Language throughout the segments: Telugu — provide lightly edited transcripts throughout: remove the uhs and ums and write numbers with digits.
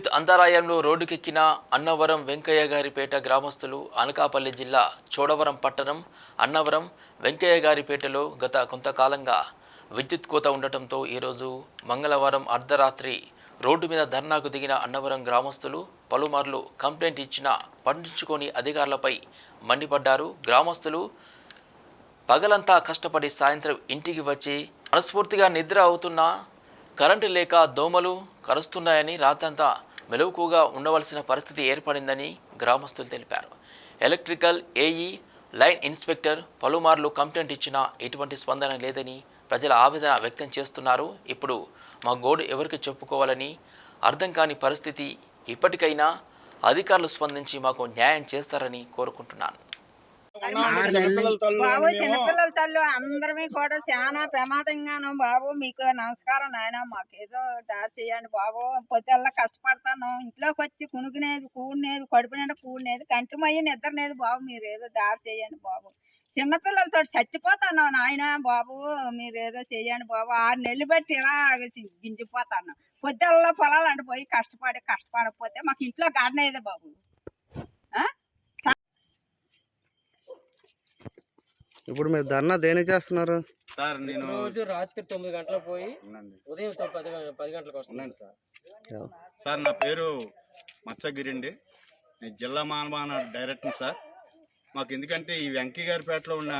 విద్యుత్ అంతరాయంలో రోడ్డుకెక్కిన అన్నవరం వెంకయ్య గారిపేట గ్రామస్తులు అనకాపల్లి జిల్లా చోడవరం పట్టణం అన్నవరం వెంకయ్య గారిపేటలో గత కొంతకాలంగా విద్యుత్ కోత ఉండటంతో ఈరోజు మంగళవారం అర్ధరాత్రి రోడ్డు మీద ధర్నాకు దిగిన అన్నవరం గ్రామస్తులు పలుమార్లు కంప్లైంట్ ఇచ్చినా పట్టించుకొని అధికారులపై మండిపడ్డారు. గ్రామస్తులు పగలంతా కష్టపడి సాయంత్రం ఇంటికి వచ్చి మనస్ఫూర్తిగా నిద్ర అవుతున్నా కరెంటు లేక దోమలు కరుస్తున్నాయని రాత్రంతా మెలకువగా ఉండవలసిన పరిస్థితి ఏర్పడిందని గ్రామస్తులు తెలిపారు. ఎలక్ట్రికల్ ఏఈ లైన్ ఇన్స్పెక్టర్ పలుమార్లు కంప్లైంట్ ఇచ్చినా ఎటువంటి స్పందన లేదని ప్రజల ఆవేదన వ్యక్తం చేస్తున్నారు. ఇప్పుడు మా గోడు ఎవరికి చెప్పుకోవాలని అర్థం కాని పరిస్థితి. ఇప్పటికైనా అధికారులు స్పందించి మాకు న్యాయం చేస్తారని కోరుకుంటున్నాను. బాబు చిన్నపిల్లల తల్లు అందరమే కూడా చాలా ప్రమాదంగాను. బాబు మీకు నమస్కారం నాయన, మాకేదో దారి చేయండి బాబు. పొద్దుల్లా కష్టపడతాను, ఇంట్లోకి వచ్చి కునుకునేది కూడినేది, కడుపు నిండా కూడినేది, కంటిమయ్యి నిద్రనేది బాబు. మీరు ఏదో దారి చేయండి బాబు. చిన్నపిల్లలతో చచ్చిపోతాను నాయన బాబు, మీరు ఏదో చేయండి బాబు. 6 నెలలు బట్టి ఇలా గింజిపోతాను. పొద్దుల్లా పొలాలు అంటే పోయి కష్టపడకపోతే మాకు ఇంట్లో గాడినేదే బాబు. ఇప్పుడు మీరు ధర్నా దేనికి చేస్తున్నారు సార్? నేను రోజు రాత్రి 9 గంటలకు పోయి ఉదయం 10 గంటలకు వస్తున్నాను సార్. సార్ నా పేరు మత్స్యగిరి అండి, నేను జిల్లా మానవ డైరెక్టర్ సార్. మాకు ఎందుకంటే ఈ వెంకయ్య గారిపేటలో ఉన్న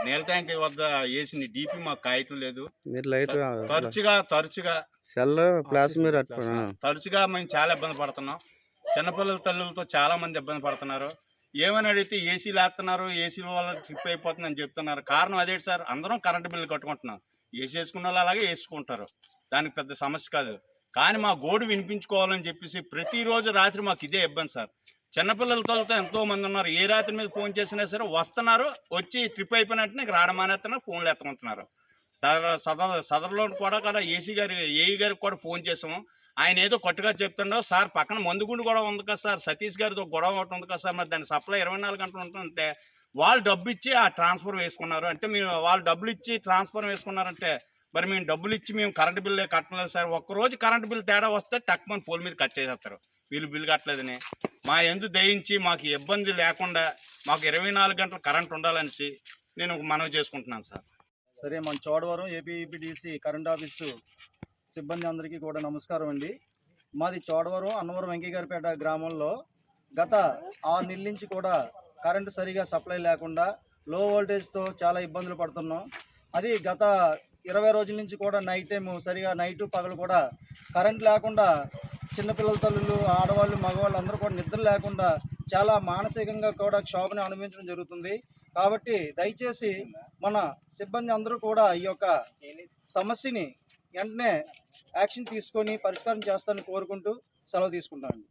నీళ్ళ ట్యాంక్ వద్ద వేసిన డీపీ మాకు కాయటం లేదు. మీరు లైట్ తరచుగా సెల్ ప్లాస్ మీరు తరచుగా మేము చాలా ఇబ్బంది పడుతున్నాం. చిన్నపిల్లల తల్లులతో చాలా మంది ఇబ్బంది పడుతున్నారు. ఏమని అడిగితే ఏసీలు వేస్తున్నారు, ఏసీల వల్ల ట్రిప్ అయిపోతుందని చెప్తున్నారు. కారణం అదేంటి సార్? అందరం కరెంటు బిల్లు కట్టుకుంటున్నాం. ఏసీ వేసుకున్న వాళ్ళు అలాగే వేసుకుంటారు, దానికి పెద్ద సమస్య కాదు. కానీ మా గోడు వినిపించుకోవాలని చెప్పేసి ప్రతిరోజు రాత్రి మాకు ఇదే ఇబ్బంది సార్. చిన్నపిల్లలతో ఎంతో మంది ఉన్నారు. ఏ రాత్రి మీద ఫోన్ చేసినా సరే వస్తున్నారు, వచ్చి ట్రిప్ అయిపోయినట్టు నీకు రావడం మానేస్తున్నారు, ఫోన్లు ఎత్తుకుంటున్నారు. సదర్లో కూడా ఏఈ గారికి కూడా ఫోన్ చేసాము. ఆయన ఏదో కొట్టుగా చెప్తుండో సార్, పక్కన మందుగుండు కూడా ఉంది కదా సార్, సతీష్ గారితో గొడవ ఒకటి ఉంది కదా సార్, మరి దాని సప్లై 24 గంటలు ఉంటుందంటే వాళ్ళు డబ్బు ఇచ్చి ఆ ట్రాన్స్ఫర్ వేసుకున్నారు. అంటే మేము వాళ్ళు డబ్బులు ఇచ్చి ట్రాన్స్ఫర్ వేసుకున్నారంటే మరి మేము డబ్బులు ఇచ్చి మేము కరెంటు బిల్లు కట్టలేదు సార్. ఒక్కరోజు కరెంటు బిల్లు తేడా వస్తే టక్మని పోల్ మీద కట్ చేసేస్తారు. వీళ్ళు బిల్లు కట్టలేదని మా ఎందు దయించి మాకు ఇబ్బంది లేకుండా మాకు 24 గంటలు కరెంట్ ఉండాలనేసి నేను మనవి చేసుకుంటున్నాను సార్. సరే, మన చోడవరం ఏపీఈపీడీసీ కరెంట్ ఆఫీసు సిబ్బంది అందరికీ కూడా నమస్కారం అండి. మాది చోడవరం అన్నవరం వెంకయ్య గారిపేట గ్రామంలో గత 6 నెలల నుంచి కూడా కరెంటు సరిగా సప్లై లేకుండా లో వోల్టేజ్తో చాలా ఇబ్బందులు పడుతున్నాం. అది గత 20 రోజుల నుంచి కూడా నైట్ టైము సరిగా నైటు పగలు కూడా కరెంట్ లేకుండా చిన్నపిల్లల తల్లులు, ఆడవాళ్ళు, మగవాళ్ళు అందరూ కూడా నిద్ర లేకుండా చాలా మానసికంగా కూడా క్షోభను అనుభవించడం జరుగుతుంది. కాబట్టి దయచేసి మన సిబ్బంది అందరూ కూడా ఈ యొక్క సమస్యని వెంటనే యాక్షన్ తీసుకొని పరిష్కారం చేస్తారని కోరుకుంటూ సెలవు తీసుకుంటామండి.